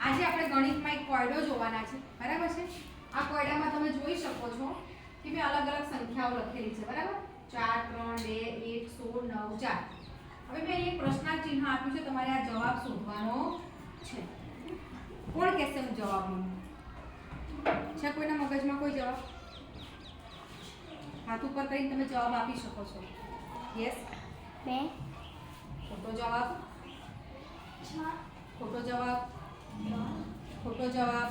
આજે આપણે ગણિતમાં એક કોયડો જોવાના છે, બરાબર છે? આ કોયડામાં તમે જોઈ શકો છો કે મેં અલગ અલગ સંખ્યાઓ લખેલી છે, બરાબર? 4 3 2 1 16 9 4. હવે મેં એક પ્રશ્નાર્થ ચિહ્ન આપ્યું છે, તમારે આ જવાબ શોધવાનો છે. કોણ કહેશે હું જવાબ લઉં? છે કોઈના મગજમાં કોઈ જવાબ? હાથ ઉપર કરીને તમે જવાબ આપી શકો છો. યસ? 2 ખોટો જવાબ? ખોટો જવાબ? ખોટો જવાબ?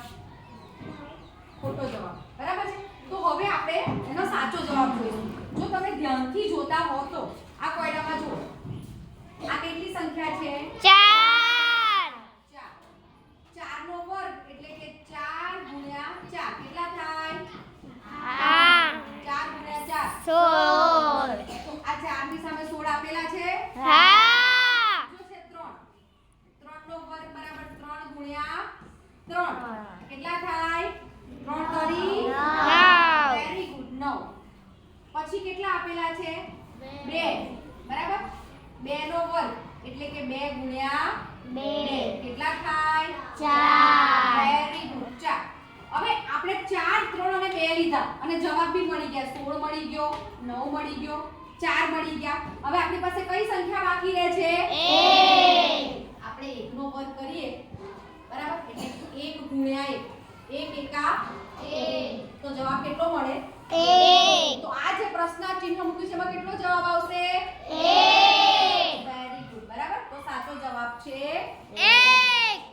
ખોટો જવાબ. બરાબર છે? તો હવે આપણે એનો સાચો જવાબ જોઈશું. જો તમે ધ્યાનથી જોતા હો તો આ કોયડામાં જુઓ. આ કેટલી સંખ્યા છે? 4 નો વર્ગ એટલે કે 4 ગુણ્યા 4 કેટલા થાય? 4 ગુણ્યા 4 16 તો આ 4 ની સામે 16 આપેલા છે. જો છે 3 નો વર્ગ બરાબર 3 ગુણ્યા 3 કેટલા થાય? 3 તરી 9 વેરી ગુડ 9. પછી કેટલા આપેલા છે? 2 બરાબર 2 નો વર્ગ એટલે કે 2 ગુણ્યા 2 કેટલા થાય? 4 વેરી ગુડ 4. હવે આપણે 4 3 અને 2 લીધા અને જવાબ બી મળી ગયા. 16 મળી ગયો, 9 મળી ગયો, 4 મળી ગયા. હવે આપણી પાસે કઈ સંખ્યા બાકી રહે છે? 1. આપણે 1 નો વર્ગ કરીએ બરાબર એટલે 1 ગુણ્યા 1 1 એકા